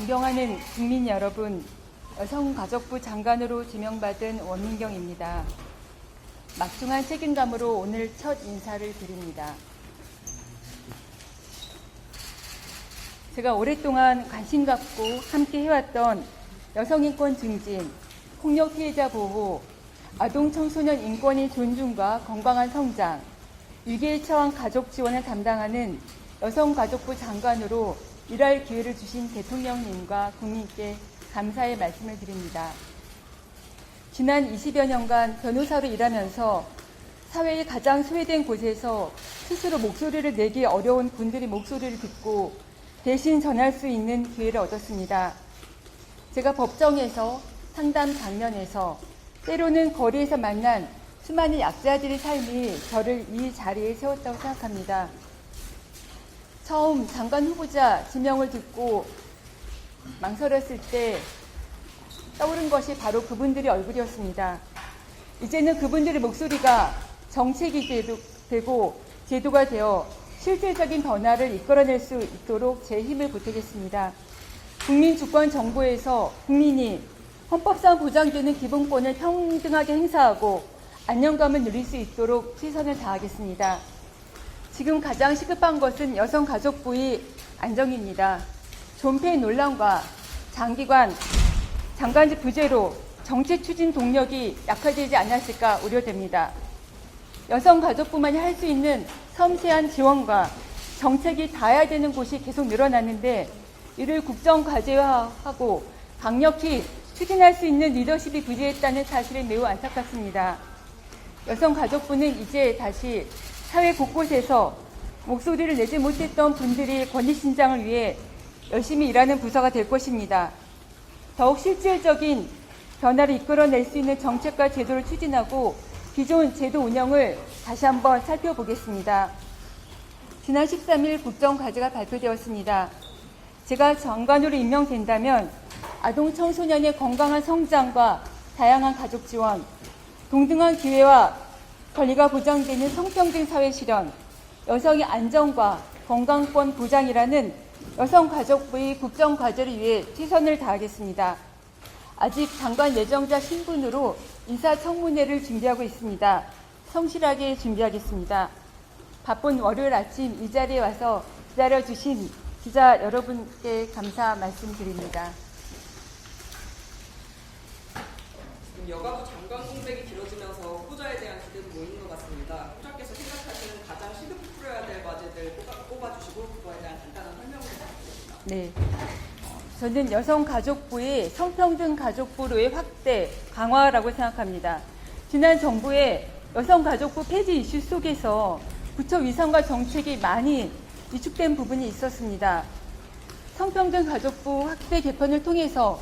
존경하는 국민 여러분, 여성가족부 장관으로 지명받은 원민경입니다. 막중한 책임감으로 오늘 첫 인사를 드립니다. 제가 오랫동안 관심 갖고 함께 해왔던 여성인권 증진, 폭력 피해자 보호, 아동 청소년 인권의 존중과 건강한 성장, 위기에 처한 가족 지원을 담당하는 여성가족부 장관으로 일할 기회를 주신 대통령님과 국민께 감사의 말씀을 드립니다. 지난 20여 년간 변호사로 일하면서 사회의 가장 소외된 곳에서 스스로 목소리를 내기 어려운 분들의 목소리를 듣고 대신 전할 수 있는 기회를 얻었습니다. 제가 법정에서, 상담 장면에서, 때로는 거리에서 만난 수많은 약자들의 삶이 저를 이 자리에 세웠다고 생각합니다. 처음 장관 후보자 지명을 듣고 망설였을 때 떠오른 것이 바로 그분들의 얼굴이었습니다. 이제는 그분들의 목소리가 정책이 되고 제도가 되어 실질적인 변화를 이끌어낼 수 있도록 제 힘을 보태겠습니다. 국민주권정부에서 국민이 헌법상 보장되는 기본권을 평등하게 행사하고 안정감을 누릴 수 있도록 최선을 다하겠습니다. 지금 가장 시급한 것은 여성가족부의 안정입니다. 존폐 논란과 장기간 장관직 부재로 정책 추진 동력이 약화되지 않았을까 우려됩니다. 여성가족부만이 할 수 있는 섬세한 지원과 정책이 닿아야 되는 곳이 계속 늘어났는데 이를 국정과제화하고 강력히 추진할 수 있는 리더십이 부재했다는 사실은 매우 안타깝습니다. 여성가족부는 이제 다시 사회 곳곳에서 목소리를 내지 못했던 분들의 권리 신장을 위해 열심히 일하는 부서가 될 것입니다. 더욱 실질적인 변화를 이끌어낼 수 있는 정책과 제도를 추진하고 기존 제도 운영을 다시 한번 살펴보겠습니다. 지난 13일 국정과제가 발표되었습니다. 제가 장관으로 임명된다면 아동 청소년의 건강한 성장과 다양한 가족 지원, 동등한 기회와 권리가 보장되는 성평등 사회 실현, 여성의 안전과 건강권 보장이라는 여성가족부의 국정과제를 위해 최선을 다하겠습니다. 아직 장관 예정자 신분으로 인사청문회를 준비하고 있습니다. 성실하게 준비하겠습니다. 바쁜 월요일 아침 이 자리에 와서 기다려주신 기자 여러분께 감사 말씀드립니다. 여가부 장관 공백이 길어지면서 후보자에 대한 기대도 모이는 것 같습니다. 후보자께서 생각하시는 가장 시급히 풀어야 될 과제들 꼽아주시고 그거에 대한 간단한 설명을 부탁드립니다. 네, 저는 여성가족부의 성평등 가족부로의 확대, 강화라고 생각합니다. 지난 정부의 여성가족부 폐지 이슈 속에서 부처 위상과 정책이 많이 위축된 부분이 있었습니다. 성평등 가족부 확대 개편을 통해서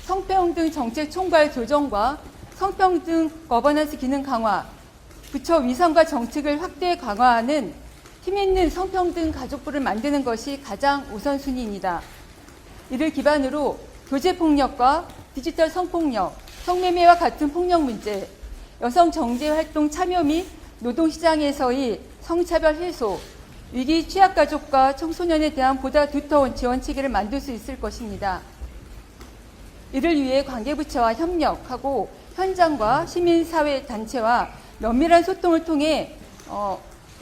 성평등 정책 총괄 조정과 성평등 거버넌스 기능 강화, 부처 위상과 정책을 확대 강화하는 힘있는 성평등 가족부를 만드는 것이 가장 우선순위입니다. 이를 기반으로 교제폭력과 디지털 성폭력, 성매매와 같은 폭력 문제, 여성 정제활동 참여 및 노동시장에서의 성차별 해소, 위기 취약가족과 청소년에 대한 보다 두터운 지원 체계를 만들 수 있을 것입니다. 이를 위해 관계부처와 협력하고 현장과 시민사회 단체와 면밀한 소통을 통해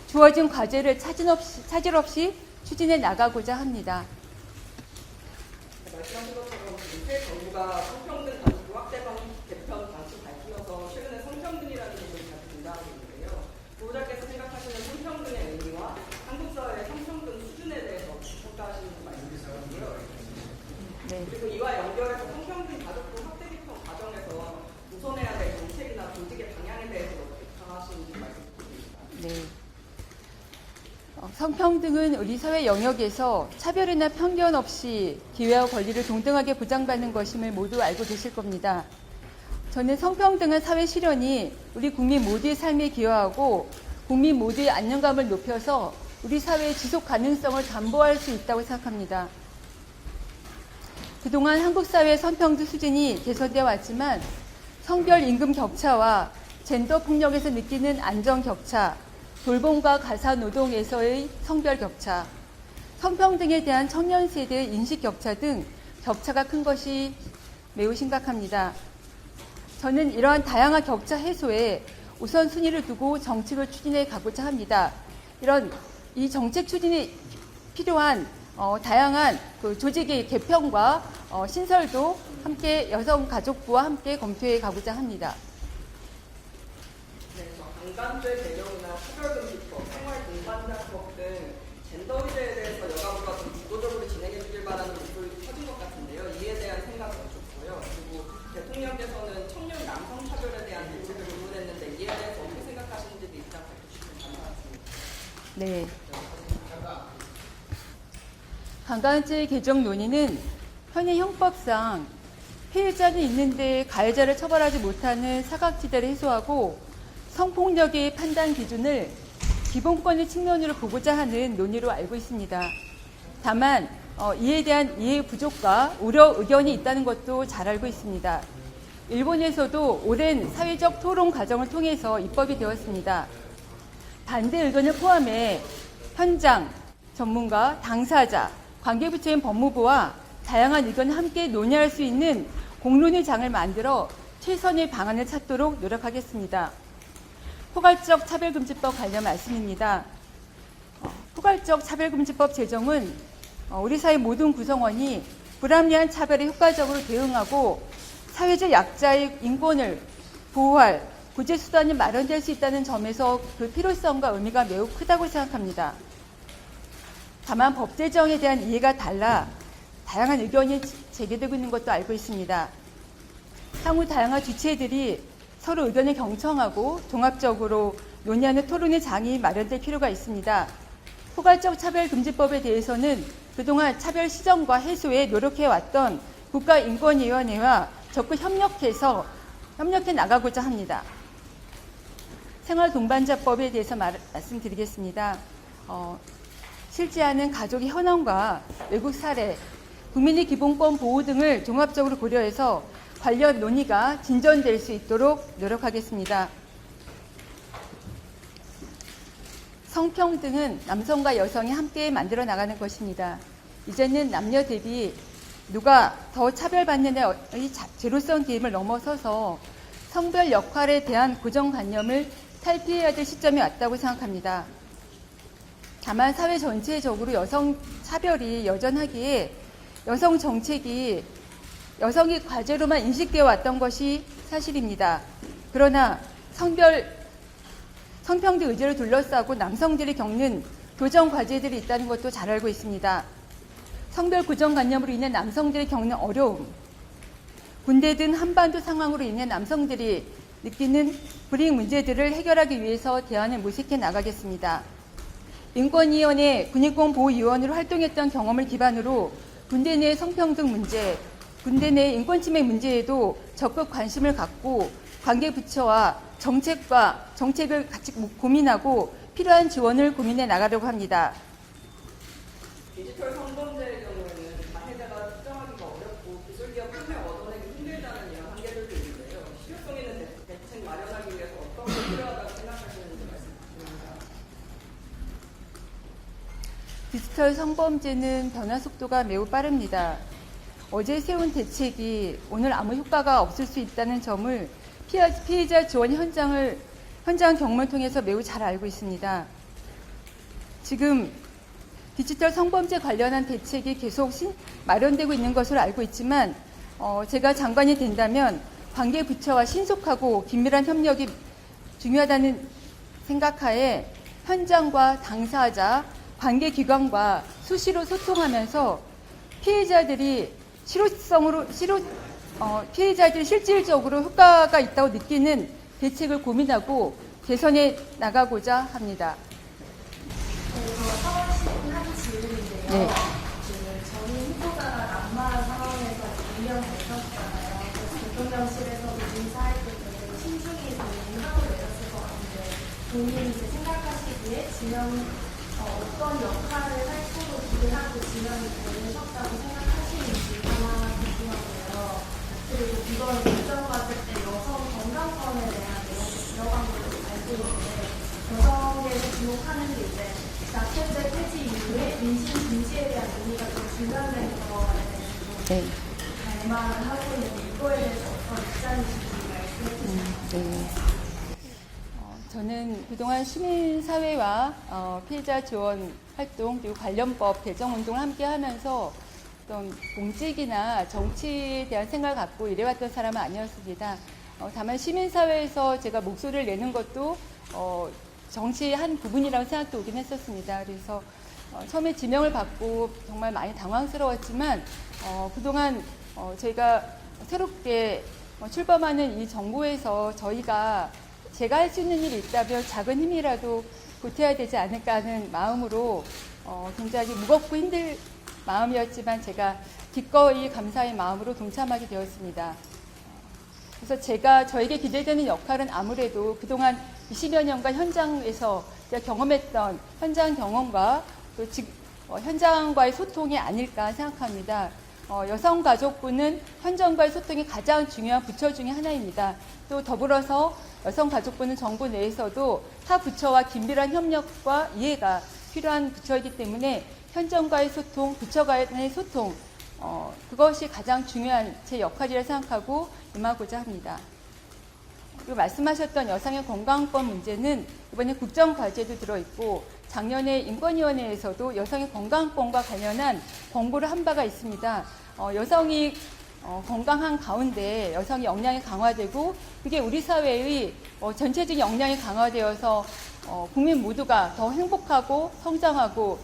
주어진 과제를 차질 없이 추진해 나가고자 합니다. 말씀하신 것처럼 새 정부가 성평등 가족부 확대 개편 방식 밝히면서 최근에 성평등이라는 부분이 자주 등장하고 있는데요. 후보자께서 생각하시는 성평등의 의미와 한국 사회의 성평등 수준에 대해서 평가하시는 말씀 주시고요. 네. 그리고 이와 연결해서 성평등 가족부 확대 개편 과정에서 우선해야 될 정책이나 조직의 방향에 대해서 어떻게 생각하시는지 말씀 부탁드립니다. 네. 성평등은 우리 사회 영역에서 차별이나 편견 없이 기회와 권리를 동등하게 보장받는 것임을 모두 알고 계실 겁니다. 저는 성평등한 사회 실현이 우리 국민 모두의 삶에 기여하고 국민 모두의 안정감을 높여서 우리 사회의 지속 가능성을 담보할 수 있다고 생각합니다. 그동안 한국 사회의 성평등 수준이 개선되어 왔지만 성별 임금 격차와 젠더 폭력에서 느끼는 안전 격차, 돌봄과 가사 노동에서의 성별 격차, 성평등에 대한 청년 세대의 인식 격차 등 격차가 큰 것이 매우 심각합니다. 저는 이러한 다양한 격차 해소에 우선순위를 두고 정책을 추진해 가고자 합니다. 이 정책 추진이 필요한 다양한 그 조직의 개편과 신설도 함께 여성가족부와 함께 검토해 가고자 합니다. 네, 강간죄 개정이나 차별금지법, 생활동반자법 등 젠더 의제에 대해서 여가부가 좀 주도적으로 진행해 주길 바라는 목소리 터진 것 같은데요. 이에 대한 생각은 좋고요. 그리고 대통령께서는 청년 남성 차별에 대한 대책을 의논했는데 이에 대해서 어떻게 생각하시는지도 입장 밝혀주시면 감사하겠습니다. 네. 강간죄 개정 논의는 현행 형법상 피해자는 있는데 가해자를 처벌하지 못하는 사각지대를 해소하고 성폭력의 판단 기준을 기본권의 측면으로 보고자 하는 논의로 알고 있습니다. 다만 이에 대한 이해 부족과 우려 의견이 있다는 것도 잘 알고 있습니다. 일본에서도 오랜 사회적 토론 과정을 통해서 입법이 되었습니다. 반대 의견을 포함해 현장, 전문가, 당사자, 관계부처인 법무부와 다양한 의견을 함께 논의할 수 있는 공론의 장을 만들어 최선의 방안을 찾도록 노력하겠습니다. 포괄적 차별금지법 관련 말씀입니다. 포괄적 차별금지법 제정은 우리 사회 모든 구성원이 불합리한 차별에 효과적으로 대응하고 사회적 약자의 인권을 보호할 구제수단이 마련될 수 있다는 점에서 그 필요성과 의미가 매우 크다고 생각합니다. 다만 법 제정에 대한 이해가 달라 다양한 의견이 제기되고 있는 것도 알고 있습니다. 향후 다양한 주체들이 서로 의견을 경청하고 종합적으로 논의하는 토론의 장이 마련될 필요가 있습니다. 포괄적 차별금지법에 대해서는 그동안 차별 시정과 해소에 노력해왔던 국가인권위원회와 적극 협력해 나가고자 합니다. 생활동반자법에 대해서 말씀드리겠습니다. 실제하는 가족의 현황과 외국 사례, 국민의 기본권 보호 등을 종합적으로 고려해서 관련 논의가 진전될 수 있도록 노력하겠습니다. 성평등은 남성과 여성이 함께 만들어 나가는 것입니다. 이제는 남녀 대비 누가 더 차별받느냐의 제로성 게임을 넘어서서 성별 역할에 대한 고정관념을 탈피해야 될 시점이 왔다고 생각합니다. 다만 사회 전체적으로 여성 차별이 여전하기에 여성 정책이 여성의 과제로만 인식되어 왔던 것이 사실입니다. 그러나 성평등 의제를 둘러싸고 남성들이 겪는 교정 과제들이 있다는 것도 잘 알고 있습니다. 성별 고정관념으로 인해 남성들이 겪는 어려움, 군대 등 한반도 상황으로 인해 남성들이 느끼는 불이익 문제들을 해결하기 위해서 대안을 모색해 나가겠습니다. 인권위원회 군인권보호위원으로 활동했던 경험을 기반으로 군대 내 성평등 문제, 군대 내 인권침해 문제에도 적극 관심을 갖고 관계부처와 정책을 같이 고민하고 필요한 지원을 고민해 나가려고 합니다. 디지털 성범죄의 경우에는 가해자가 특정하기가 어렵고 기술기업 판매 얻어내기 힘들다는 이런 한계들도 있는데요. 실효성 있는 대책 마련하기 위해서 어떤 게 필요하다고 생각하시는지 말씀 부탁드립니다. 디지털 성범죄는 변화 속도가 매우 빠릅니다. 어제 세운 대책이 오늘 아무 효과가 없을 수 있다는 점을 피해자 지원 현장 경험을 통해서 매우 잘 알고 있습니다. 지금 디지털 성범죄 관련한 대책이 계속 마련되고 있는 것으로 알고 있지만 제가 장관이 된다면 관계부처와 신속하고 긴밀한 협력이 중요하다는 생각하에 현장과 당사자, 관계기관과 수시로 소통하면서 피해자들이 피해자들이 실질적으로 효과가 있다고 느끼는 대책을 고민하고 개선해 나가고자 합니다. 한 질문인데요. 네. 전임 후보자가 난마 상황에서 2년 되셨잖아요. 그래서 대통령실에서도 인사할 때 되게 신중히 고민하고 내렸을 것 같은데 본인이 이제 생각하시기에 어떤 역할을 할 거로 기대하고 지명이 되셨다고 생각하시는지 하나 궁금하고요. 그리고 이번 결정받을 때 여성 건강권에 대한 내용이 들어간 걸로 알고 있는데 여성계에서 주목하는 게 이제 낙태죄 폐지 이후에 임신 금지에 대한 논의가 좀 중단된 거에 대해서 네. 말만 하고 있는 이거에 대해서 어떤 입장이신지 말씀해 주세요. 네. 저는 그동안 시민사회와 피해자 지원 활동 그리고 관련법 개정 운동을 함께 하면서 어떤 공직이나 정치에 대한 생각을 갖고 일해왔던 사람은 아니었습니다. 다만 시민사회에서 제가 목소리를 내는 것도 정치의 한 부분이라고 생각도 오긴 했었습니다. 그래서 처음에 지명을 받고 정말 많이 당황스러웠지만 그동안 저희가 새롭게 출범하는 이 정부에서 제가 할 수 있는 일이 있다면 작은 힘이라도 보태야 되지 않을까 하는 마음으로 굉장히 무겁고 힘들 마음이었지만 제가 기꺼이 감사의 마음으로 동참하게 되었습니다. 그래서 저에게 기대되는 역할은 아무래도 그동안 20여 년간 현장에서 제가 경험했던 현장 경험과 또 현장과의 소통이 아닐까 생각합니다. 여성가족부는 현장과의 소통이 가장 중요한 부처 중에 하나입니다. 또 더불어서 여성가족부는 정부 내에서도 타 부처와 긴밀한 협력과 이해가 필요한 부처이기 때문에 현장과의 소통, 부처 간의 소통, 그것이 가장 중요한 제 역할이라 생각하고 임하고자 합니다. 그리고 말씀하셨던 여성의 건강권 문제는 이번에 국정과제도 들어있고 작년에 인권위원회에서도 여성의 건강권과 관련한 권고를 한 바가 있습니다. 여성이 건강한 가운데 여성의 역량이 강화되고 그게 우리 사회의 전체적인 역량이 강화되어서 국민 모두가 더 행복하고 성장하고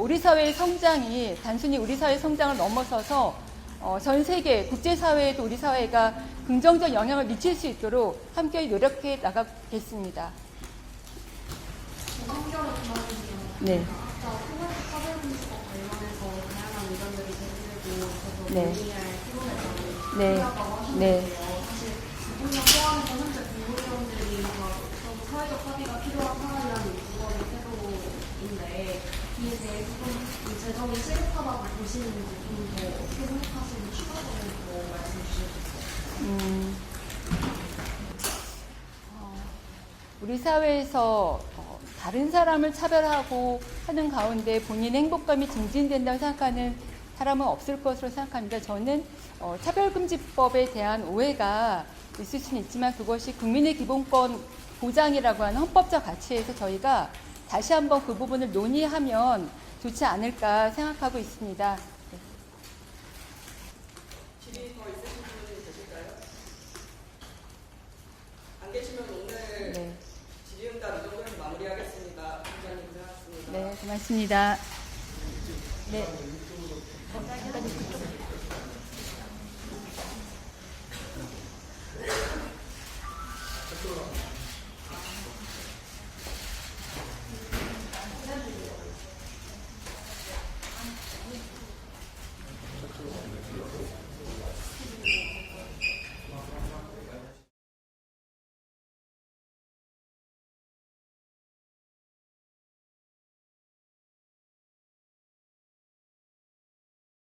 우리 사회의 성장이 단순히 우리 사회의 성장을 넘어서서 전 세계 국제사회에도 우리 사회가 긍정적 영향을 미칠 수 있도록 함께 노력해 나가겠습니다. 성경을 그만두세요. 네. 아까 후보자 차별금지법 관련해서 다양한 의견들이 제기되고 저도 네. 논의할 피곤했다고 네. 생각하고 네. 하셨는데요. 사실 부분을 포함해서 현재 국무위원들이 좀 사회적 합의가 필요한 상황이라는 주거의 태도인데 이에 대해 좀 재정이 시급하다고 보시는지 좀 더 어떻게 생각하시는지 추가적으로 말씀 주시겠어요? 우리 사회에서 다른 사람을 차별하고 하는 가운데 본인의 행복감이 증진된다고 생각하는 사람은 없을 것으로 생각합니다. 저는 차별금지법에 대한 오해가 있을 수는 있지만 그것이 국민의 기본권 보장이라고 하는 헌법적 가치에서 저희가 다시 한번 그 부분을 논의하면 좋지 않을까 생각하고 있습니다. 질의 더 있으신 분이 계실까요? 안 계시면 오늘 네, 질의응답 이 정도에서 마무리하겠습니다. 부장님 고생하셨습니다. 네, 고맙습니다. 네.